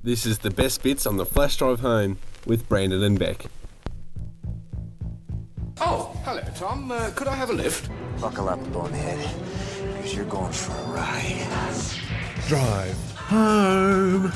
This is the best bits on the flash drive home with Brandon and Beck. Oh, hello, Tom. Could I have a lift? Buckle up, bonehead, because you're going for a ride. Drive home.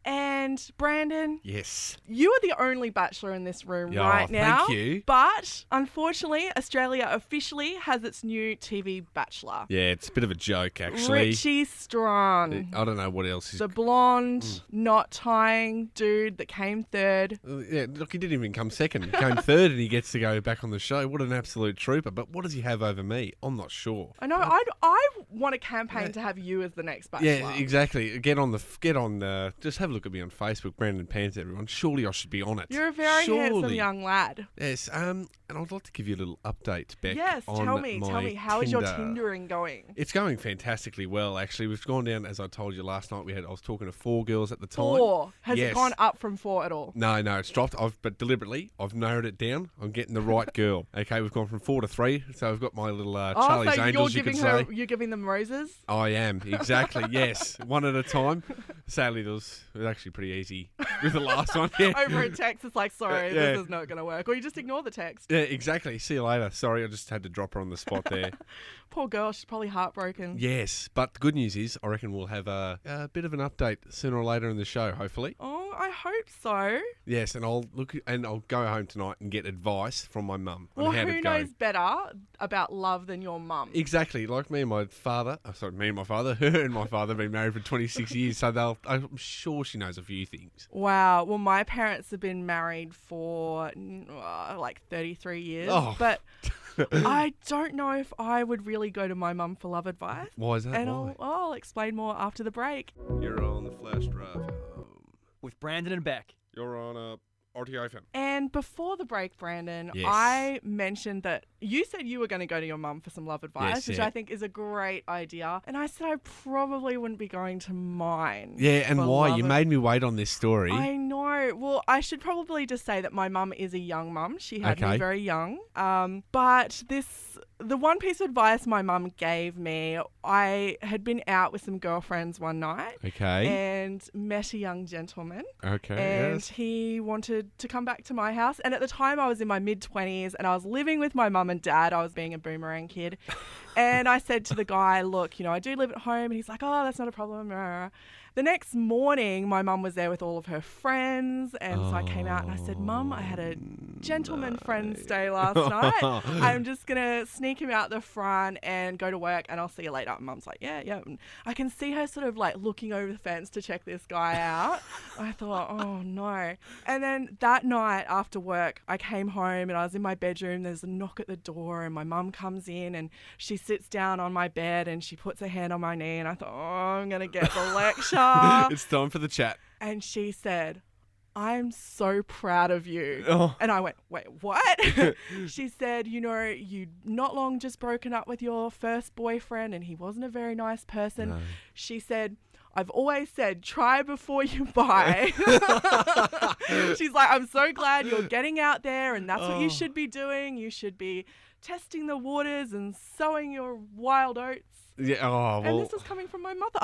And Brandon, Yes. you are the only bachelor in this room Yeah, right now. thank you. But unfortunately, Australia officially has its new TV bachelor. Yeah, it's a bit of a joke, actually. Richie Strawn. I don't know what else is. The blonde, knot tying dude that came third. Yeah, look, he didn't even come second. He came third and he gets to go back on the show. What an absolute trooper. But what does he have over me? I'm not sure. I know. I want a campaign to have you as the next bachelor. Yeah, exactly. Just have a look at me on Facebook, Brandon Pants, everyone. Surely I should be on it. You're a very handsome Surely. young lad. Yes, and I'd like to give you a little update, Beck. Yes, on tell me, my how is your Tinder. Tindering going? It's going fantastically well, actually. We've gone down, as I told you last night, I was talking to 4 girls at the time. 4. Has Yes. it gone up from 4 at all? No, it's dropped. But deliberately, I've narrowed it down. I'm getting the right girl. Okay, we've gone from 4 to 3. So I've got my little Charlie's so Angels, you could say. you're giving them roses? I am, exactly, yes. One at a time. Sadly, it was actually pretty easy with the last one. Yeah. Over a text, it's like, sorry, Yeah. this is not going to work. Or you just ignore the text. Yeah, exactly. See you later. Sorry, I just had to drop her on the spot there. Poor girl, she's probably heartbroken. Yes, but the good news is, I reckon we'll have a bit of an update sooner or later in the show, hopefully. Oh, I hope so. Yes, and I'll go home tonight and get advice from my mum on Well, how who to go. knows better about love than your mum? Exactly, like me and my father. Her and my father have been married for 26 years, so I'm sure she knows a few things. Wow. Well, my parents have been married for like 33 years. Oh. But I don't know if I would really go to my mum for love advice. Why is that? And Why? I'll explain more after the break. You're on the flash drive home. With Brandon and Beck. You're on RTO FM. And before the break, Brandon, Yes. I mentioned that you said you were going to go to your mum for some love advice, Yes, which yeah. I think is a great idea. And I said I probably wouldn't be going to mine. Yeah, and for why? love You ad- made me wait on this story. I know. Well, I should probably just say that my mum is a young mum. She had me Okay. very young. But the one piece of advice my mum gave me, I had been out with some girlfriends one night Okay. and met a young gentleman. Okay. And Yes. he wanted to come back to my house. And at the time, I was in my mid-20s and I was living with my mum and dad. I was being a boomerang kid. And I said to the guy, look, I do live at home. And he's like, oh, that's not a problem. The next morning, my mum was there with all of her friends. And so I came out and I said, Mum, I had a gentleman friend stay last night. I'm just going to sneak him out the front and go to work and I'll see you later. And Mum's like, yeah. And I can see her sort of like looking over the fence to check this guy out. I thought, oh no. And then that night after work, I came home and I was in my bedroom. There's a knock at the door and my mum comes in and she sits down on my bed and she puts her hand on my knee and I thought, oh, I'm going to get the lecture. It's time for the chat. And she said, I'm so proud of you. Oh. And I went, wait, what? She said, you'd not long just broken up with your first boyfriend and he wasn't a very nice person. No. She said, I've always said, try before you buy. She's like, I'm so glad you're getting out there and that's what you should be doing. You should be testing the waters and sowing your wild oats. Yeah. Oh And well. this was coming from my mother.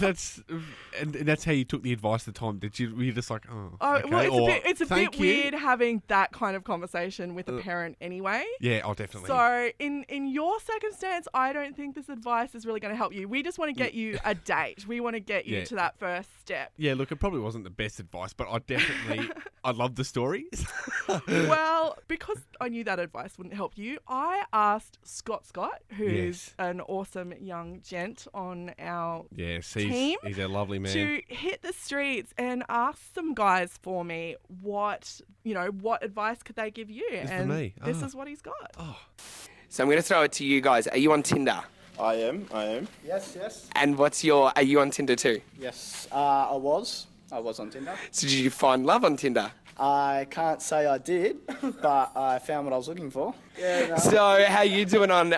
that's how you took the advice at the time. Were you just like, oh? Oh, Okay. well, Or, it's a "Thank bit you." weird having that kind of conversation with a parent anyway. Yeah. Oh, definitely. So in your circumstance, I don't think this advice is really going to help you. We just want to get you a date. We want to get you Yeah. to that first step. Yeah. Look, it probably wasn't the best advice, but I love the story. Well, because I knew that advice wouldn't help you, I asked Scott, who's Yes. an awesome young gent on our Yes, team he's a lovely man. to hit the streets and ask some guys for me what advice could they give you? for And me. this Oh. is what he's got. So I'm going to throw it to you guys. Are you on Tinder? I am. Yes. And are you on Tinder too? Yes, I was on Tinder. So did you find love on Tinder? I can't say I did, but I found what I was looking for. Yeah, no. So how you doing on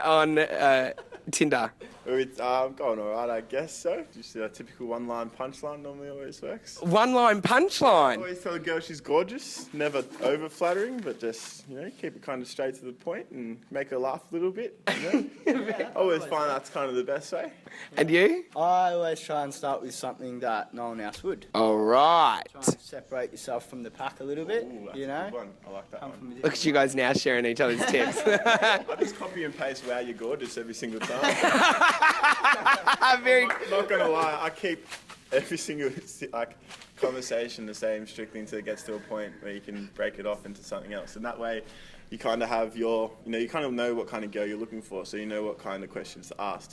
Tinder? I'm going alright, I guess so. Just a typical one-line punchline normally always works. One-line punchline. Always tell a girl she's gorgeous, never over-flattering, but just, keep it kind of straight to the point and make her laugh a little bit, I always find that's kind of the best way. And you? I always try and start with something that no one else would. All right. Try and separate yourself from the pack a little bit, Ooh, that's a good one. I like that Come one. from a Look at you guys now sharing each other's tips. I just copy and paste "Wow, you're gorgeous" every single time. Very. I'm not gonna lie, I keep every single conversation the same strictly until it gets to a point where you can break it off into something else, and that way you kind of have your, you kind of know what kind of girl you're looking for, so you know what kind of questions to ask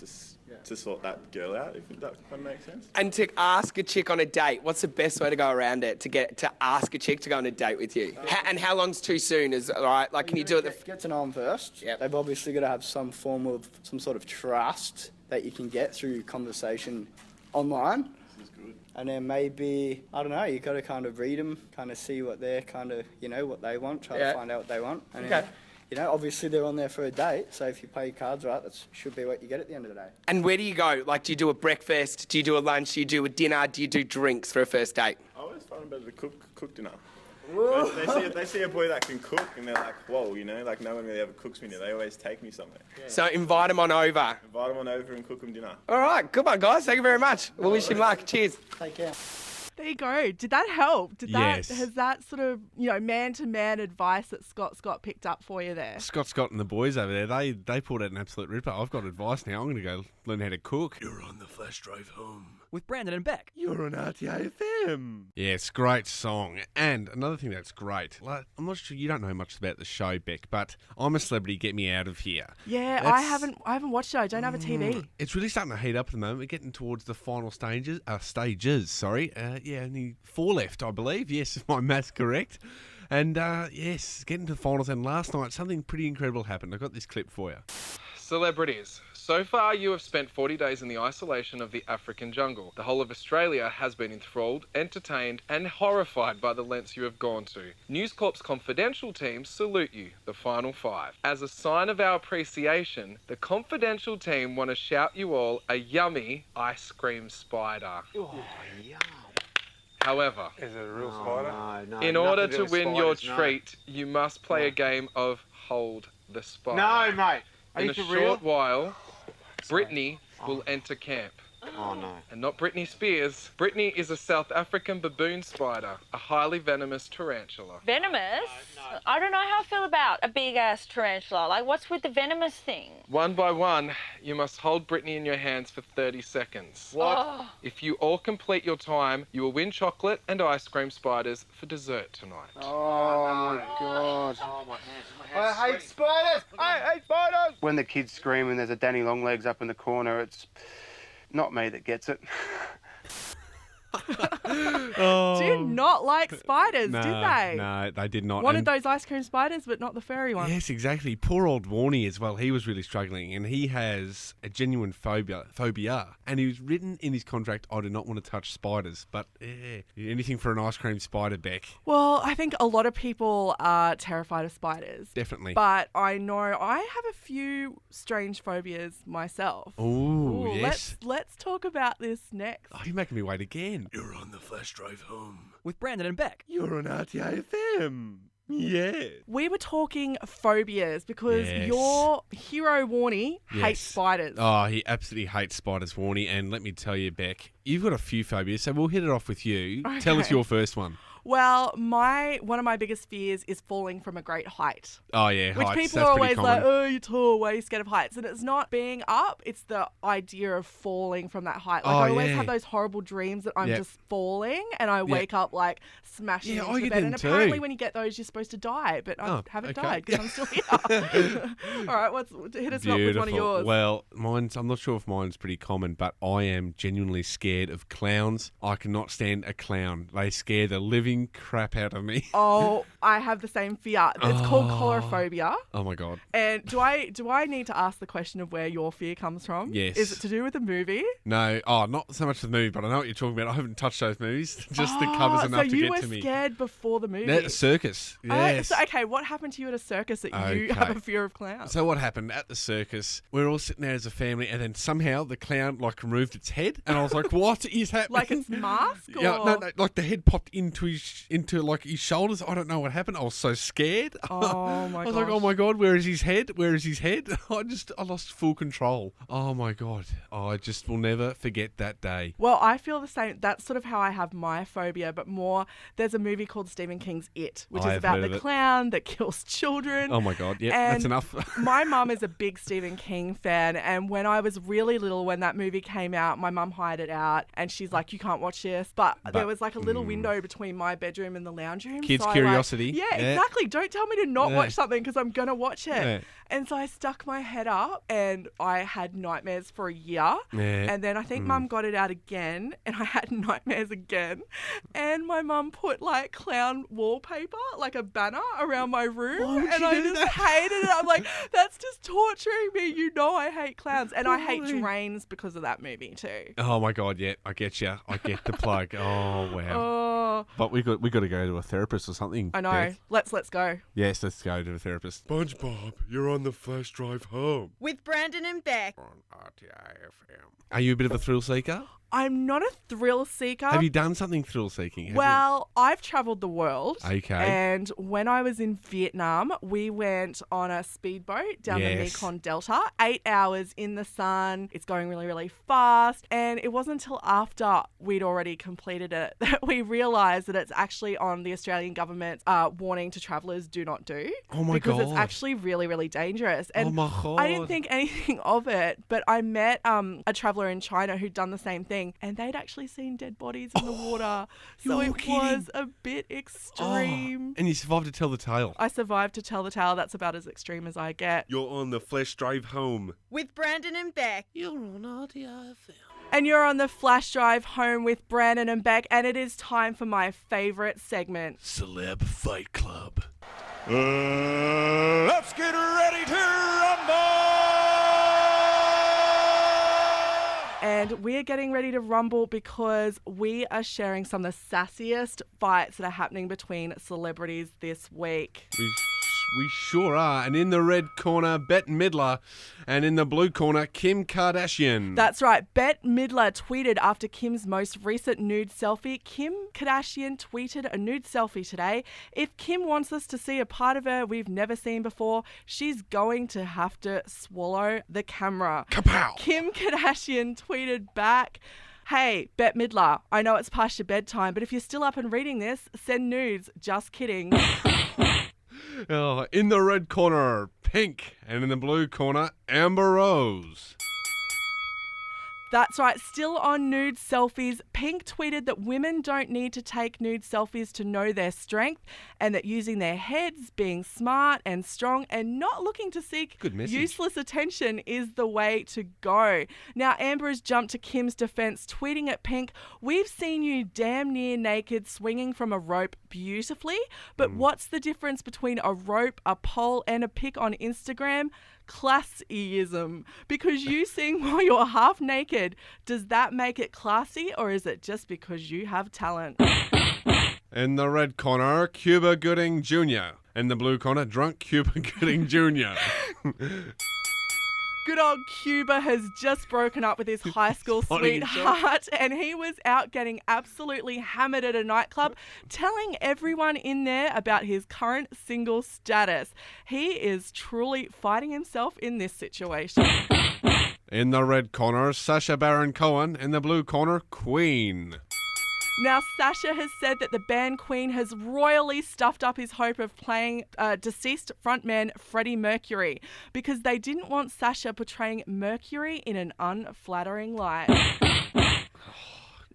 to sort that girl out, if that kind of makes sense. And to ask a chick on a date, what's the best way to go around it to ask a chick to go on a date with you? And how long's too soon? Is all right? Like, can you do it? Get to know them first. Yep. They've obviously got to have some sort of trust that you can get through conversation online. This is good. And then maybe, I don't know, you got to kind of read them, kind of see what they're kind of, what they want, try to find out what they want. And Okay. then, obviously they're on there for a date, so if you play your cards right, that should be what you get at the end of the day. And where do you go? Like, do you do a breakfast? Do you do a lunch? Do you do a dinner? Do you do drinks for a first date? I always find it better to cook dinner. They see a boy that can cook and they're like, whoa, like no one really ever cooks me now. They always take me somewhere. So invite them on over. Invite them on over and cook them dinner. All right, good one, guys. Thank you very much. We'll wish him luck. Cheers. Take care. There you go. Did that help? Yes. Has that sort of, man-to-man advice that Scott picked up for you there? Scott and the boys over there, they pulled out an absolute ripper. I've got advice now. I'm going to go learn how to cook. You're on the flash drive home. With Brandon and Beck. You're on RTA FM. Yeah, it's a great song. And another thing that's great, I'm not sure, you don't know much about the show, Beck, but I'm a Celebrity, Get Me Out of Here. Yeah, I haven't watched it. I don't have a TV. It's really starting to heat up at the moment. We're getting towards the final stages. Only 4 left, I believe. Yes, if my math's correct. And yes, getting to the finals. And last night, something pretty incredible happened. I've got this clip for you. Celebrities. So far, you have spent 40 days in the isolation of the African jungle. The whole of Australia has been enthralled, entertained, and horrified by the lengths you have gone to. News Corp's confidential team salute you, the final 5. As a sign of our appreciation, the confidential team want to shout you all a yummy ice cream spider. Oh, yum. However, Is it a real spider? No, in order to win your treat, you must play a game of Hold the Spider. No, mate. Are In you a for short real? while, Brittany will enter camp. Oh, no. And not Britney Spears. Britney is a South African baboon spider, a highly venomous tarantula. Venomous? I don't know how I feel about a big-ass tarantula. Like, what's with the venomous thing? One by one, you must hold Britney in your hands for 30 seconds. What? Oh. If you all complete your time, you will win chocolate and ice cream spiders for dessert tonight. Oh, my God. Oh, my hands. I hate spiders! I hate spiders! When the kids scream and there's a Danny Longlegs up in the corner, it's not me that gets it. Did not like spiders, did they? No, they did not. Wanted those ice cream spiders, but not the furry ones. Yes, exactly. Poor old Warnie as well. He was really struggling, and he has a genuine phobia. And he was written in his contract, I do not want to touch spiders. But anything for an ice cream spider, Beck. Well, I think a lot of people are terrified of spiders. Definitely. But I know I have a few strange phobias myself. Ooh, yes. Let's talk about this next. Oh, you're making me wait again. You're on the flash drive home. With Brandon and Beck. You're on RTA FM. Yeah. We were talking phobias because Yes. your hero Warnie hates Yes. spiders. Oh, he absolutely hates spiders, Warnie. And let me tell you, Beck, you've got a few phobias, so we'll hit it off with you. Tell us Okay. your first one. Well, one of my biggest fears is falling from a great height. Oh, yeah, Which heights. people That's are pretty always like, common. oh, you're tall, why are you scared of heights? And it's not being up, it's the idea of falling from that height. Like, Oh, I always yeah. have those horrible dreams that I'm Yep. just falling and I wake up like smashing Yeah, into I the get bed. them And apparently too. when you get those, you're supposed to die, but I Oh, haven't okay. died because I'm still here. All right, hit us up with one of yours. Well, I'm not sure if mine's pretty common, but I am genuinely scared of clowns. I cannot stand a clown. They scare the living crap out of me. Oh I have the same fear. It's called coulrophobia. Oh my God. And do I need to ask the question of where your fear comes from? Yes. Is it to do with the movie? No. Oh, not so much the movie, but I know what you're talking about. I haven't touched those movies. Just the covers enough to get to me. So you were scared before the movie? Yeah, circus. Yes. Okay, what happened to you at a circus that you have a fear of clowns? So what happened at the circus? We were all sitting there as a family, and then somehow the clown removed its head, and I was like, "What is happening?" Like its mask? Or? Yeah, no, like the head popped into his shoulders. I don't know what happened. I was so scared. Oh my god! I was like, "Oh my God, where is his head? Where is his head?" I lost full control. Oh my God! I just will never forget that day. Well, I feel the same. That's sort of how I have my phobia, but more. There's a movie called Stephen King's It, which is about the clown that kills children. Oh my God! Yeah, that's enough. My mum is a big Stephen King fan, and when I was really little, when that movie came out, my mum hired it out, and she's like, "You can't watch this." But there was like a little window between my bedroom and the lounge room. Kids' so curiosity. Yeah, exactly. Don't tell me to not watch something because I'm gonna watch it. Yeah. And so I stuck my head up, and I had nightmares for a year. Yeah. And then I think Mum got it out again, and I had nightmares again. And my mum put like clown wallpaper, like a banner around my room, and I just hated it. I'm like, that's just torturing me. You know, I hate clowns, and I hate drains because of that movie too. Oh my God! Yeah, I get you. I get the plug. Oh wow. Oh. But we got to go to a therapist or something. I know. Beth. Let's go. Yes, let's go to a therapist. SpongeBob, you're on the flash drive home with Brandon and Beck on RTI FM. Are you a bit of a thrill seeker? I'm not a thrill seeker. Have you done something thrill seeking? Well, I've travelled the world. Okay. And when I was in Vietnam, we went on a speedboat down the Mekong Delta, 8 hours in the sun. It's going really, really fast. And it wasn't until after we'd already completed it that we realised that it's actually on the Australian government's warning to travellers do not do. Oh my God. Because it's actually really, really dangerous. And oh my God. I didn't think anything of it, but I met a traveller in China who'd done the same thing. And they'd actually seen dead bodies in the water. So it was a bit extreme. And you survived to tell the tale. I survived to tell the tale. That's about as extreme as I get. You're on the flash drive home with Brandon and Beck. You're on RTI FM. And you're on the flash drive home with Brandon and Beck. And it is time for my favourite segment. Celeb Fight Club. Let's get ready to rumble! And we're getting ready to rumble because we are sharing some of the sassiest fights that are happening between celebrities this week. We sure are. And in the red corner, Bette Midler. And in the blue corner, Kim Kardashian. That's right. Bette Midler tweeted after Kim's most recent nude selfie. Kim Kardashian tweeted a nude selfie today. If Kim wants us to see a part of her we've never seen before, she's going to have to swallow the camera. Kapow! Kim Kardashian tweeted back, "Hey, Bette Midler, I know it's past your bedtime, but if you're still up and reading this, send nudes. Just kidding." Oh, in the red corner, Pink. And in the blue corner, Amber Rose. That's right. Still on nude selfies, Pink tweeted that women don't need to take nude selfies to know their strength and that using their heads, being smart and strong and not looking to seek useless attention is the way to go. Now, Amber has jumped to Kim's defense, tweeting at Pink, "We've seen you damn near naked swinging from a rope beautifully, but what's the difference between a rope, a pole and a pic on Instagram? Classism. Because you sing while you're half naked, does that make it classy or is it just because you have talent?" In the red corner, Cuba Gooding Jr. In the blue corner, drunk Cuba Gooding Jr. Good old Cuba has just broken up with his high school sweetheart and he was out getting absolutely hammered at a nightclub, telling everyone in there about his current single status. He is truly fighting himself in this situation. In the red corner, Sacha Baron Cohen. In the blue corner, Queen. Now, Sacha has said that the band Queen has royally stuffed up his hope of playing deceased frontman Freddie Mercury because they didn't want Sacha portraying Mercury in an unflattering light.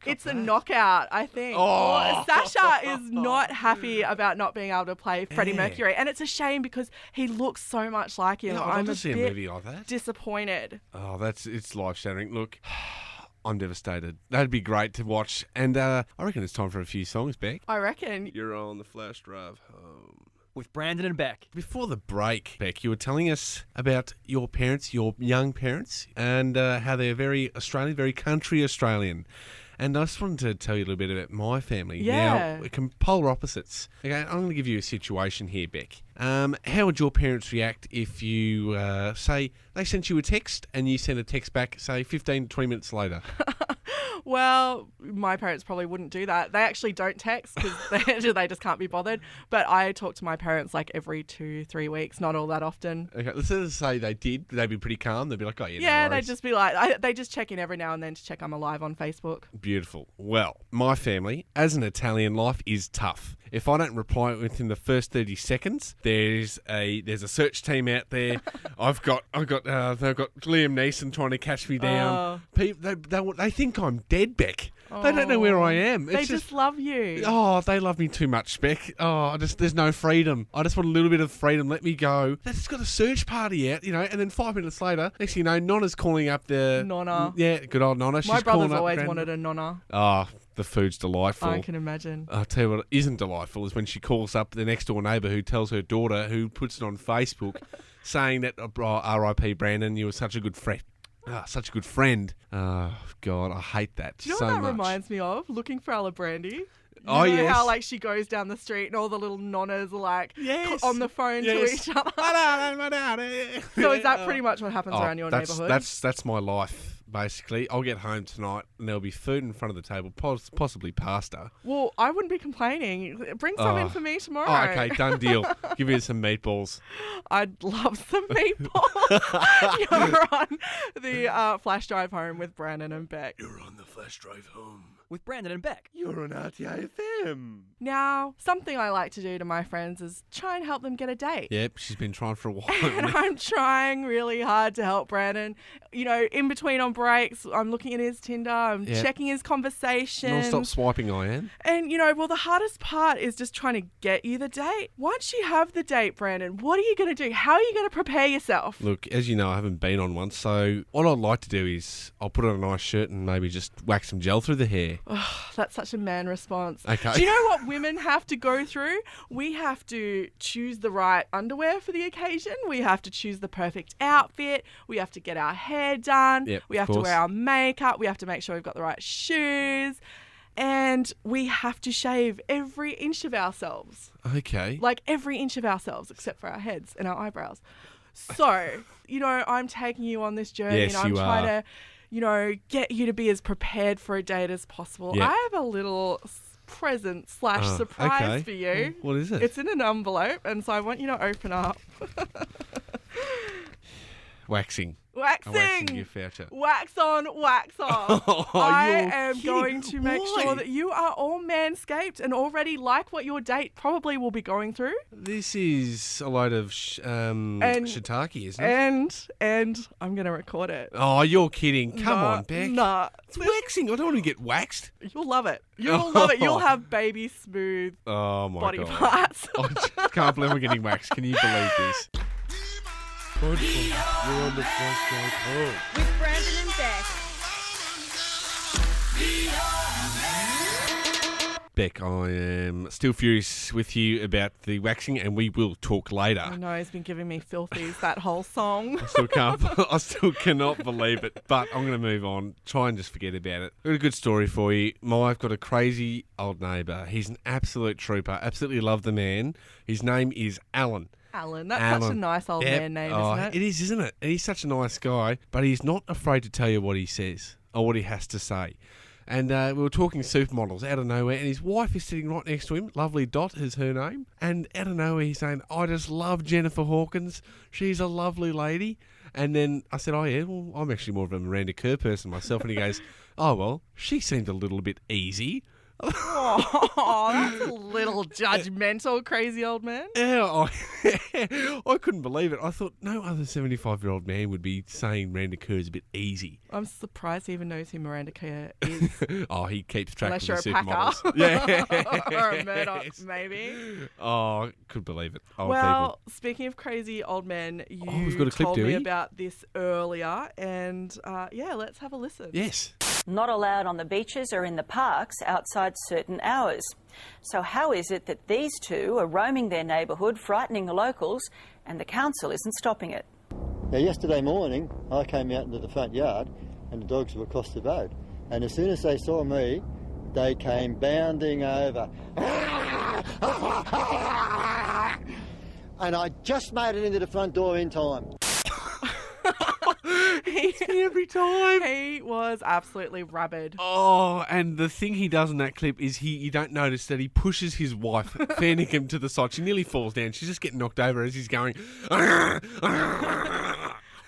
It's a knockout, I think. Sacha is not happy about not being able to play Freddie Mercury, and it's a shame because he looks so much like him. Yeah, I'm a movie like that. disappointed. Oh, it's life-shattering. Look, I'm devastated. That'd be great to watch. And I reckon it's time for a few songs, Beck. I reckon. You're on the flash drive home. With Brandon and Beck. Before the break, Beck, you were telling us about your parents, your young parents, and how they're very Australian, very country Australian. And I just wanted to tell you a little bit about my family. Yeah. Now, we can polar opposites. Okay, I'm going to give you a situation here, Beck. How would your parents react if you, say, they sent you a text and you sent a text back, say, 15 to 20 minutes later? Well, my parents probably wouldn't do that. They actually don't text because they just can't be bothered. But I talk to my parents like every 2-3 weeks, not all that often. Okay, let's just say they did. They'd be pretty calm. They'd be like, oh, yeah, Yeah, no they'd worries. just be like, they just check in every now and then to check I'm alive on Facebook. Beautiful. Well, my family, as an Italian, life is tough. If I don't reply within the first 30 seconds, there's a search team out there. they've got Liam Neeson trying to catch me down. They think I'm dead, Beck. They don't know where I am. They just love you. Oh, they love me too much, Beck. Oh, there's no freedom. I just want a little bit of freedom. Let me go. They've just got a search party out, and then 5 minutes later, next thing you know, Nonna's calling up the... Nonna. Yeah, good old Nonna. My She's brother's calling up always Gran- wanted a Nonna. Oh, the food's delightful. I can imagine. I'll tell you what isn't delightful is when she calls up the next door neighbour who tells her daughter, who puts it on Facebook, saying that, R.I.P. Brandon, you were such a good friend. Such a good friend. Oh, God, I hate that Do you know so what that much. reminds me of? Looking for Ella Brandy. Oh, You know yes. how she goes down the street and all the little nonnas are Yes. on the phone to Yes. each other. So is that pretty much what happens around your neighbourhood? That's my life, basically. I'll get home tonight and there'll be food in front of the table, possibly pasta. Well, I wouldn't be complaining. Bring some in for me tomorrow. Oh, okay, done deal. Give me some meatballs. I'd love some meatballs. You're on the flash drive home with Brandon and Beck. You're on the flash drive home. With Brandon and Beck. You're on RTAFM. Now, something I like to do to my friends is try and help them get a date. Yep, she's been trying for a while. And I'm trying really hard to help Brandon. In between on breaks, I'm looking at his Tinder, I'm checking his conversation. Non-stop swiping, I am. And, the hardest part is just trying to get you the date. Once you have the date, Brandon, what are you going to do? How are you going to prepare yourself? Look, as you know, I haven't been on one, so what I'd like to do is I'll put on a nice shirt and maybe just whack some gel through the hair. Oh, that's such a man response. Okay. Do you know what women have to go through? We have to choose the right underwear for the occasion. We have to choose the perfect outfit. We have to get our hair done. Yep, we have to wear our makeup. We have to make sure we've got the right shoes. And we have to shave every inch of ourselves. Okay. Like every inch of ourselves except for our heads and our eyebrows. So, I'm taking you on this journey Yes, and I'm you trying are. to get you to be as prepared for a date as possible. Yep. I have a little present / surprise okay. for you. What is it? It's in an envelope, and so I want you to open up. Waxing. Waxing gift voucher. Wax on, wax off. I you're am kidding. going to make Why? sure that you are all manscaped and already like what your date probably will be going through. This is a load of shiitake, isn't it? And I'm going to record it. Oh, you're kidding. Come on, Beck. Nah. It's waxing. I don't want to get waxed. You'll love it. You'll love it. You'll have baby smooth Oh, my body God. parts. I just can't believe we're getting waxed. Can you believe this? You're on the flash drive home. With Brandon and Beck. Beck, I am still furious with you about the waxing, and we will talk later. I know, he's been giving me filthies that whole song. I still cannot believe it, but I'm going to move on. Try and just forget about it. I've got a good story for you. I've got a crazy old neighbour. He's an absolute trooper. Absolutely love the man. His name is Alan. Alan, that's such a nice old man name, isn't it? It is, isn't it? And he's such a nice guy, but he's not afraid to tell you what he says or what he has to say. And we were talking supermodels out of nowhere, and his wife is sitting right next to him. Lovely Dot is her name. And out of nowhere, he's saying, I just love Jennifer Hawkins. She's a lovely lady. And then I said, oh, yeah, well, I'm actually more of a Miranda Kerr person myself. And he goes, oh, well, she seemed a little bit easy. Oh, that's a little judgmental, crazy old man. Yeah, I couldn't believe it. I thought no other 75-year-old man would be saying Miranda Kerr is a bit easy. I'm surprised he even knows who Miranda Kerr is. Oh, he keeps track Unless of you're the a supermodels. Packer. Yeah. Or a Murdoch, maybe. Oh, couldn't believe it. Old Well, speaking of crazy old men, you we've got a clip, told do me we? about this earlier, and let's have a listen. Yes. not allowed on the beaches or in the parks outside certain hours. So how is it that these two are roaming their neighbourhood, frightening the locals, and the council isn't stopping it? Now, yesterday morning, I came out into the front yard and the dogs were across the road. And as soon as they saw me, they came bounding over. And I just made it into the front door in time. Every time. He was absolutely rabid. Oh, and the thing he does in that clip is you don't notice that he pushes his wife, fanning him to the side. She nearly falls down. She's just getting knocked over as he's going. Well,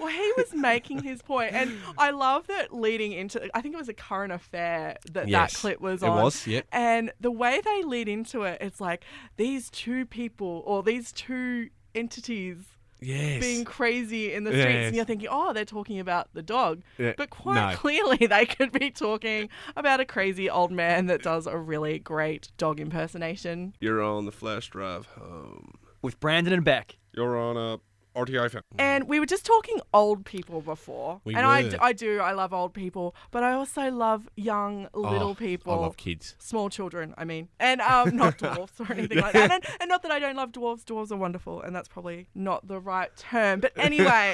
he was making his point, and I love that leading into, I think it was a current affair that clip was on. It was, yeah. And the way they lead into it, it's like these two people or these two entities being crazy in the streets, and you're thinking, oh, they're talking about the dog. Yeah. But quite clearly they could be talking about a crazy old man that does a really great dog impersonation. You're on the flash drive home. With Brandon and Beck. You're on a RTO film. And we were just talking old people before. I love old people, but I also love young little people. I love kids. Small children, I mean. And not dwarfs or anything like that. And not that I don't love dwarfs. Dwarves are wonderful, and that's probably not the right term. But anyway,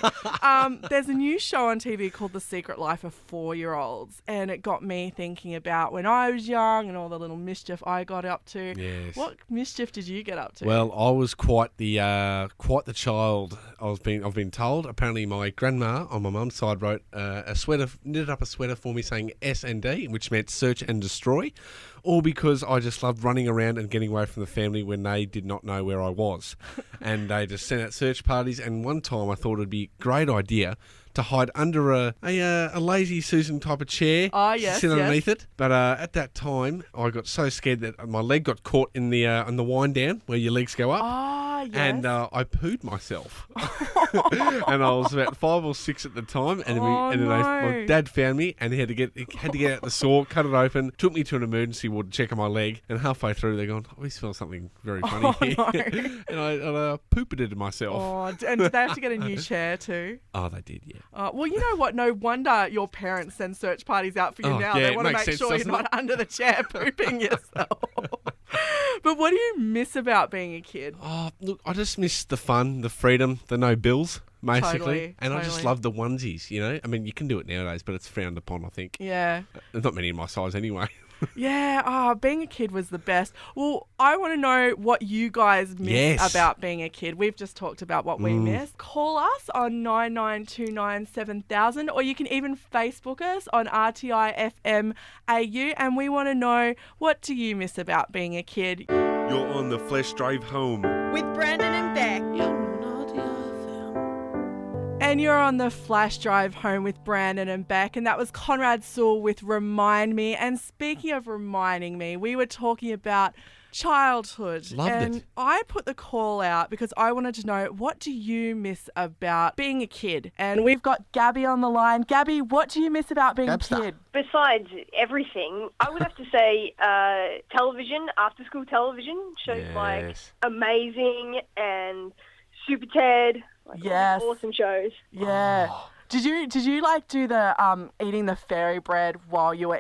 there's a new show on TV called The Secret Life of 4-Year-Olds, and it got me thinking about when I was young and all the little mischief I got up to. Yes. What mischief did you get up to? Well, I was quite the child. I've been told. Apparently, my grandma on my mum's side wrote knitted up a sweater for me saying S&D, which meant search and destroy, all because I just loved running around and getting away from the family when they did not know where I was, and they just sent out search parties. And one time, I thought it'd be a great idea to hide under a lazy Susan type of chair, sit underneath it. But at that time, I got so scared that my leg got caught in the wind down where your legs go up. And I pooed myself. And I was about 5 or 6 at the time, and my dad found me, and he had to get out the saw, cut it open, took me to an emergency ward to check on my leg, and halfway through they're going, we smell something very funny here. No. and I pooped myself. Oh, and did they have to get a new chair too? Oh, they did, yeah. Well, you know what? No wonder your parents send search parties out for you now. Yeah, they want to make sure you're not under the chair pooping yourself. But what do you miss about being a kid? Oh, look, I just miss the fun, the freedom, the no bills, basically. Totally. I just love the onesies, you know? I mean, you can do it nowadays, but it's frowned upon, I think. Yeah. There's not many in my size anyway. Yeah, being a kid was the best. Well, I want to know what you guys miss about being a kid. We've just talked about what we miss. Call us on 99297000, or you can even Facebook us on RTIFM AU, and we want to know, what do you miss about being a kid? You're on the Flash Drive Home. With Brandon and Beck. And you're on the Flash Drive Home with Brandon and Beck, and that was Conrad Sewell with Remind Me. And speaking of reminding me, we were talking about childhood. Loved it. I put the call out because I wanted to know, what do you miss about being a kid? And we've got Gabby on the line. Gabby, what do you miss about being a kid? Besides everything, I would have to say television, after-school television, shows like Amazing and Super Ted. Awesome shows. Yeah. Did you like do the eating the fairy bread while you were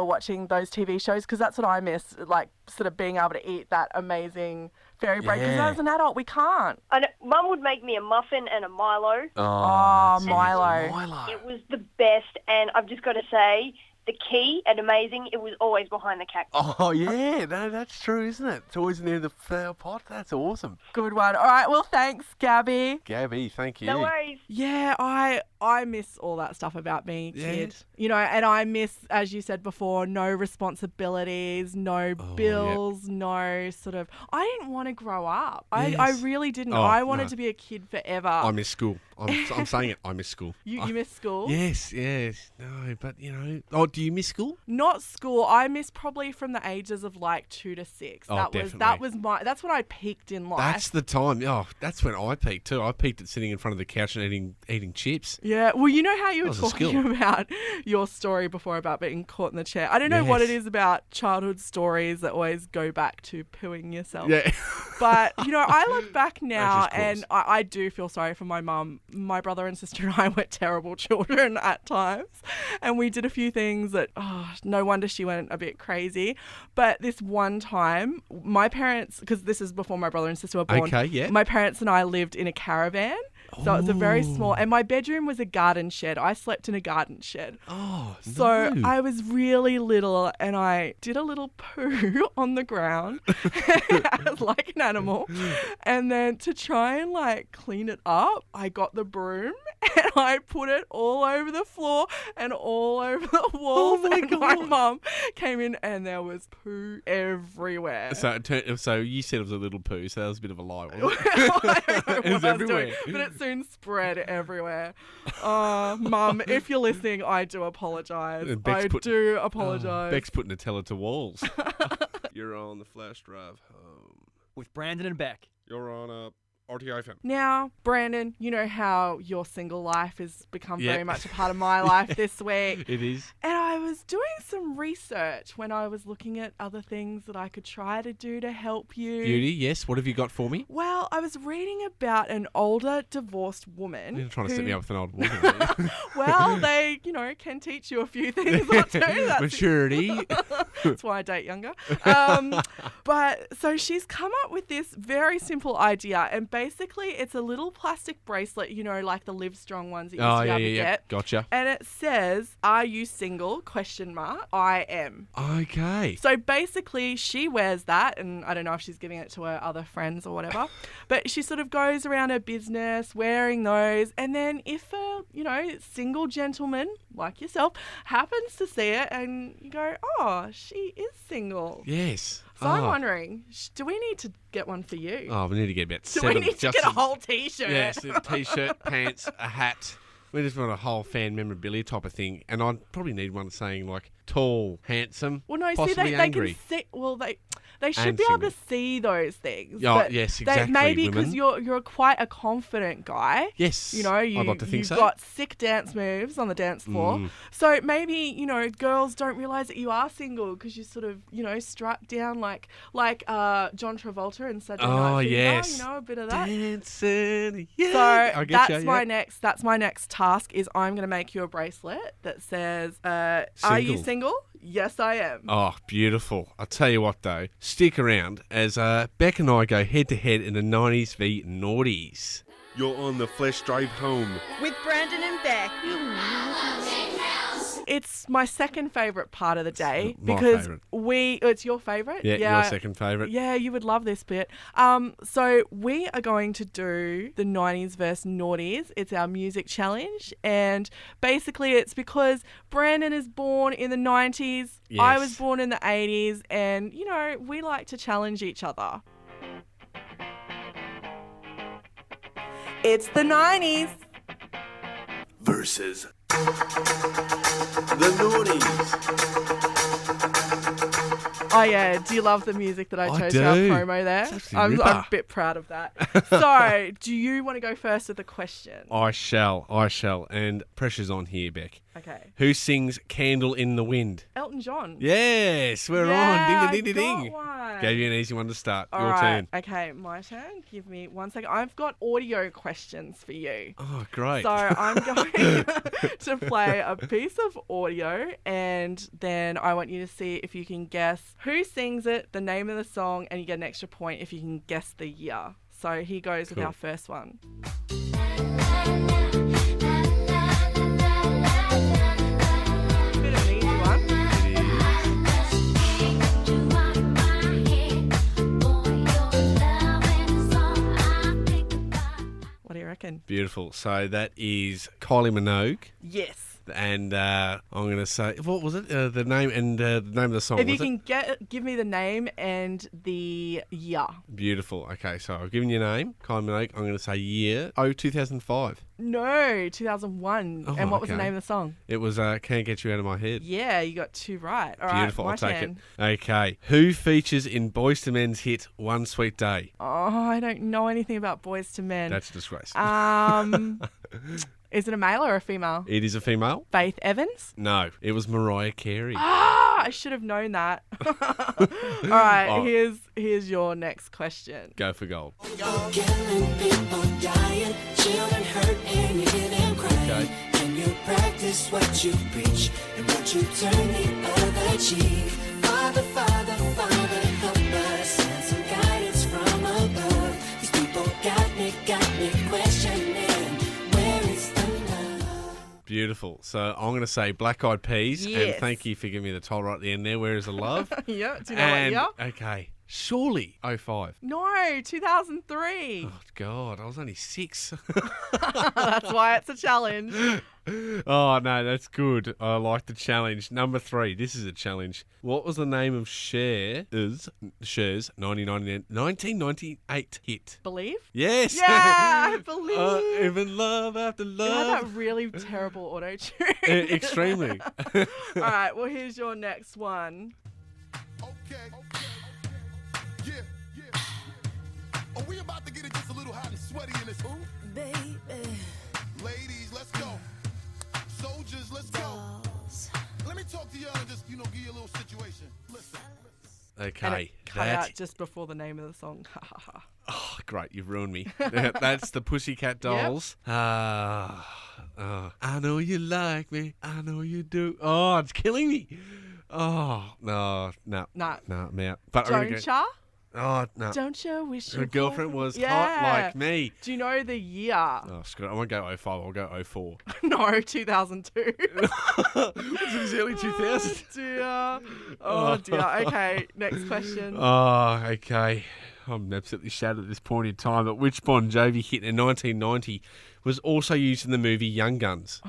watching those TV shows? Because that's what I miss, like sort of being able to eat that amazing fairy bread. Because as an adult, we can't. Mum would make me a muffin and a Milo. Oh, Milo. It was the best, and I've just got to say, the key at Amazing, it was always behind the cactus. Oh, yeah. No, that's true, isn't it? It's always near the flower pot. That's awesome. Good one. All right, well, thanks, Gabby. Gabby, thank you. No worries. Yeah, I miss all that stuff about being a kid. You know, and I miss, as you said before, no responsibilities, no bills, no sort of... I didn't want to grow up. I really didn't. I wanted to be a kid forever. I miss school. I'm saying it. I miss school. You miss school? Yes. No, but, you know... Oh, do you miss school? Not school. I miss probably from the ages of like 2 to 6. Definitely. That's when I peaked in life. That's the time. Oh, that's when I peaked too. I peaked at sitting in front of the couch and eating chips. Yeah. Well, you know how you were talking about your story before about being caught in the chair. I don't know what it is about childhood stories that always go back to pooing yourself. Yeah. But, you know, I look back now That's just and I do feel sorry for my mum. My brother and sister and I were terrible children at times. And we did a few things that, no wonder she went a bit crazy. But this one time, my parents, because this is before my brother and sister were born. Okay, yeah. My parents and I lived in a caravan. So it was a very small, and my bedroom was a garden shed. I slept in a garden shed. Oh, So no. I was really little and I did a little poo on the ground like an animal. And then to try and like clean it up, I got the broom and I put it all over the floor and all over the walls. Oh my and God. my mum came in and there was poo everywhere. So you said it was a little poo, so that was a bit of a lie, wasn't it? I don't know It was what I was doing, everywhere. but it soon spread everywhere. Mum, if you're listening, I do apologise. I do apologise. Beck's putting Nutella to walls. You're on the flash drive home. With Brandon and Beck. You're on RTO FM. Now, Brandon, you know how your single life has become Yeah. very much a part of my life this week. It is. And I was doing some research when I was looking at other things that I could try to do to help you. Beauty, yes. What have you got for me? Well, I was reading about an older divorced woman. You're trying to set who- me up with an old woman. are you? Well, they, you know, can teach you a few things or two. That's Maturity. That's why I date younger. But so she's come up with this very simple idea, and basically it's a little plastic bracelet, you know, like the Live Strong ones that you used to be able to get. Gotcha. And it says, "Are you single? ? I am." Okay. So basically, she wears that, and I don't know if she's giving it to her other friends or whatever, but she sort of goes around her business wearing those, and then if a, you know, single gentleman like yourself happens to see it, and you go, "Oh, she is single." Yes. So I'm wondering, do we need to get one for you? Oh, we need to get about Do 7. we need to get a whole T-shirt? Yes, a T-shirt, pants, a hat. We just want a whole fan memorabilia type of thing. And I'd probably need one saying like tall, handsome, Well, no, see, possibly they angry. can see. Well, they should And be able to single. see those things. Oh, but yes, they- exactly, Maybe because women. you're quite a confident guy. Yes, You know, I'd like to think you've so. got sick dance moves on the dance floor. Mm. So maybe, you know, girls don't realise that you are single because you sort of, you know, strut down like John Travolta in Saturday Oh, Night Fever. yes. You know, a bit of that. Dancing, yeah. So I get that's ya, my yeah. next task is I'm going to make you a bracelet that says, "Are you single? Yes, I am." Oh, beautiful. I'll tell you what, though. Stick around as Beck and I go head-to-head in the 90s v noughties. You're on the Flesh Drive home. With Brandon and Beck. It's my second favourite part of the day my because favourite. it's your favourite? Yeah, your second favourite. Yeah, you would love this bit. So we are going to do the 90s versus noughties. It's our music challenge. And basically it's because Brandon is born in the 90s. I Yes. was born in the 80s. And, you know, we like to challenge each other. It's the 90s. Versus the noughties. Oh, yeah. Do you love the music that I I chose do. for our promo there? It's absolutely I'm a ripper. bit proud of that. So, do you want to go first with the question? I shall. And pressure's on here, Beck. Okay. Who sings Candle in the Wind? Elton John. Yes, we're Yeah, on. Ding, ding, ding, I ding. got one. Gave you an easy one to start. All Your right. turn. Okay, my turn. Give me 1 second. I've got audio questions for you. Oh, great. So I'm going to play a piece of audio, and then I want you to see if you can guess who sings it, the name of the song, and you get an extra point if you can guess the year. So here goes with Cool. our first one. Bit of an easy one. What do you reckon? Beautiful. So that is Kylie Minogue. Yes. And I'm going to say, what was it? The name and the name of the song, If you was it? can give me the name and the year. Beautiful. Okay, so I've given you a name, Kylie Minogue. I'm going to say year. 2005. No, 2001. Oh, And what was the okay. name of the song? It was Can't Get You Out of My Head. Yeah, you got 2 right. All right, Beautiful. my I'll take turn. it. Okay. Who features in Boyz II Men's hit One Sweet Day? Oh, I don't know anything about Boys to Men. That's a disgrace. Is it a male or a female? It is a female? Faith Evans? No, it was Mariah Carey. Ah, I should have known that. All right, Oh. here's your next question. Go for gold. Killing people, dying, children hurt, and you hear them crying. Okay. And you practice what you preach, and what you turn the other cheek. Father, Father, Father, help us, send some guidance from above. These people got me questioning, where is the love? Beautiful. So I'm going to say Black Eyed Peas, and Yes. thank you for giving me the title right at the end there. Where is the love? Yeah, do you know what year? Okay, surely 05. No, 2003. Oh, God, I was only 6. That's why it's a challenge. Oh, no, that's good. I like the challenge. Number 3, this is a challenge. What was the name of Cher's 1998 hit? Believe? Yes. Yeah, I believe. Even love after It had love. that really terrible auto tune. Extremely. All right, well, here's your next one. Are we about to get it just a little hot and sweaty in this room? Baby. Ladies, let's go. Soldiers, let's go. Let me talk to y'all and just, give you a little situation. Listen. And Okay, it cut out just before the name of the song. Oh, great, you've ruined me. That's the Pussycat Dolls. I know you like me. I know you do. Oh, it's killing me. Oh, no, I'm out. But Don't ya? Oh, no. Don't you wish Her your girlfriend was hot Yeah. like me. Do you know the year? Oh, screw it. I won't go 05. I'll go 04. No, 2002. It was early 2000. Dear. Oh, dear. Okay, next question. Oh, okay. I'm absolutely shattered at this point in time. But which Bon Jovi hit in 1990 was also used in the movie Young Guns?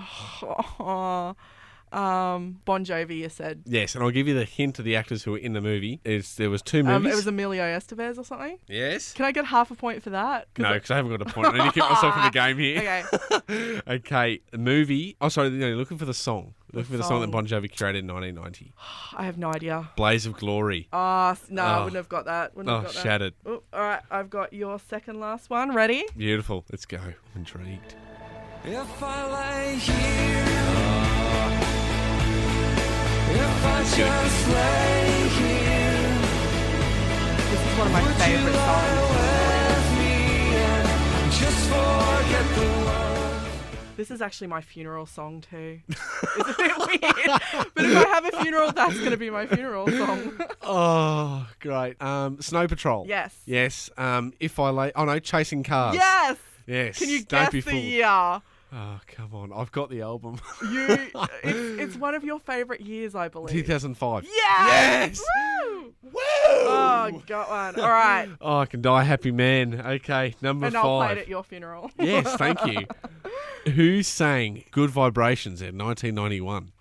Bon Jovi, you said. Yes, and I'll give you the hint of the actors who were in the movie. There was 2 movies. It was Emilio Estevez or something. Yes. Can I get half a point for that? No, because I haven't got a point. I need to keep myself in the game here. Okay. Okay, the movie. Oh, sorry, no, looking for the song. Looking for the song that song. Bon Jovi created in 1990. I have no idea. Blaze of Glory. No, I Oh. wouldn't have got that. Wouldn't have got that. Shattered. Oh, all right, I've got your second last one. Ready? Beautiful. Let's go. I'm intrigued. If I lay here, if I just lay here, This is one of my favorite songs. with me and just forget the world. This is actually my funeral song too. It's a bit weird, but if I have a funeral, that's going to be my funeral song. Oh, great. Snow Patrol. Yes. Yes. If I lay. Oh no, Chasing Cars. Yes. Yes. Can you Don't guess be the fooled. year? Oh, come on. I've got the album. It's one of your favourite years, I believe. 2005. Yes! Yes! Woo! Oh, got one. All right. Oh, I can die a happy man. Okay, number And 5. I'll play it at your funeral. Yes, thank you. Who sang Good Vibrations in 1991?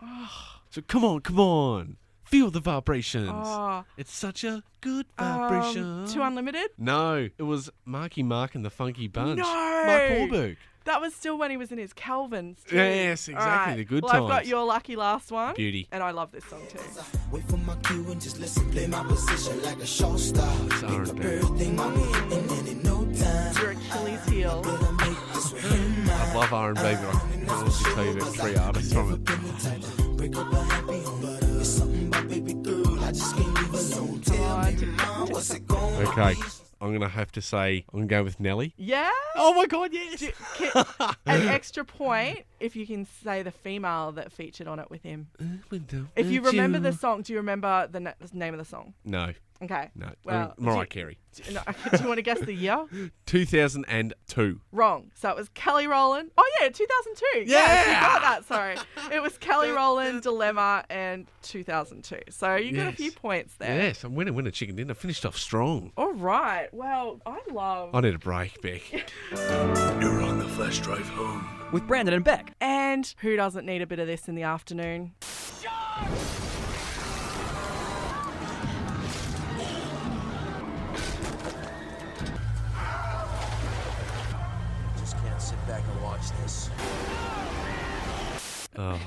So come on. Feel the vibrations. Oh. It's such a good vibration. Too Unlimited? No, it was Marky Mark and the Funky Bunch. No. Mark Wahlberg. That was still when he was in his Calvins too. Yes, exactly, All right. the good well, I've got times. your lucky last one. Beauty. And I love this song too. Wait for my cue and just listen, play my position like a show star. It's R&B. Everything on me, and then in no time. Your Achilles heel. I love R&B, but I can honestly tell you about 3 artists from it. Break up a happy home, but it's something about baby girl. I just can't leave alone. Tell me, mom, what's it going Okay, I'm going to have to say, I'm going to go with Nelly. Yeah? Oh my God, yes! An extra point if you can say the female that featured on it with him. If you remember the song, do you remember the name of the song? No. Okay. No. Well, Mariah Carey. Do you want to guess the year? 2002. Wrong. So it was Kelly Rowland. Oh, yeah, 2002. Yes, you got that. Sorry. It was Kelly Rowland, Dilemma, and 2002. So you got a few points there. Yes, I'm winning chicken dinner. Finished off strong. All right. Well, I need a break, Beck. You're on the flash drive home. With Brandon and Beck. And who doesn't need a bit of this in the afternoon? Just can't sit back and watch this. Oh.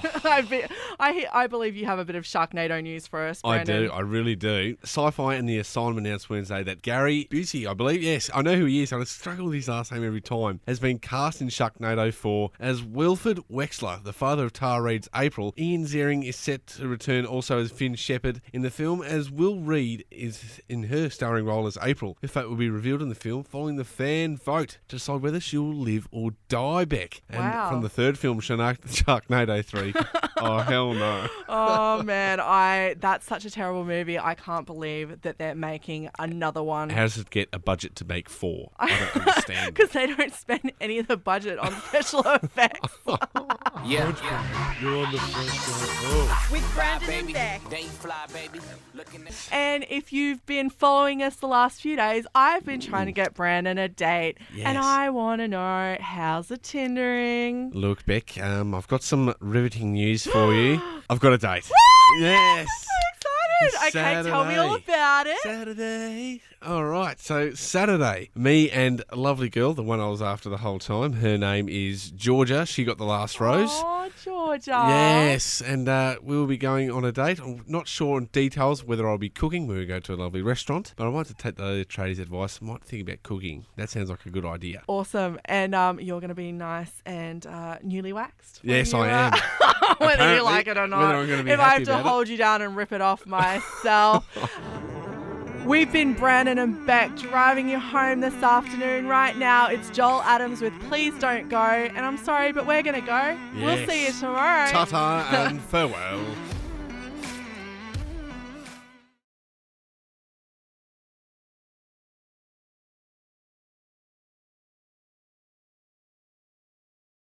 I believe you have a bit of Sharknado news for us, Brandon. I do. I really do. Sci-Fi and The Asylum announced Wednesday that Gary Busey, I believe, yes, I know who he is. I struggle with his last name every time, has been cast in Sharknado 4 as Wilford Wexler, the father of Tara Reid's April. Ian Ziering is set to return also as Finn Shepard in the film, as Will Reed is in her starring role as April. Her fate will be revealed in the film following the fan vote to decide whether she'll live or die, Beck. And from the third film, Sharknado 3. Oh, hell no. Oh, man. That's such a terrible movie. I can't believe that they're making another one. How does it get a budget to make 4? I don't understand. Because they don't spend any of the budget on special effects. Yeah. You're on the first With Brandon and Beck. And if you've been following us the last few days, I've been trying to get Brandon a date. Yes. And I want to know, how's the Tindering? Look, Beck, I've got some riveting news for you. I've got a date. Yes. Excited. Okay, tell me all about it. Saturday. All right, so Saturday, me and a lovely girl, the one I was after the whole time, her name is Georgia. She got the last rose. Oh, Georgia. Yes, and we will be going on a date. I'm not sure on details whether I'll be cooking. We'll go to a lovely restaurant, but I might have to take the tradies' advice. I might think about cooking. That sounds like a good idea. Awesome. And you're going to be nice and newly waxed. Yes, I am. Whether Apparently, you like it or not. whether I'm gonna be if I happy have to about it. hold you down and rip it off myself. We've been Brandon and Beck driving you home this afternoon. Right now, it's Joel Adams with Please Don't Go. And I'm sorry, but we're going to go. Yes. We'll see you tomorrow. Ta-ta and farewell.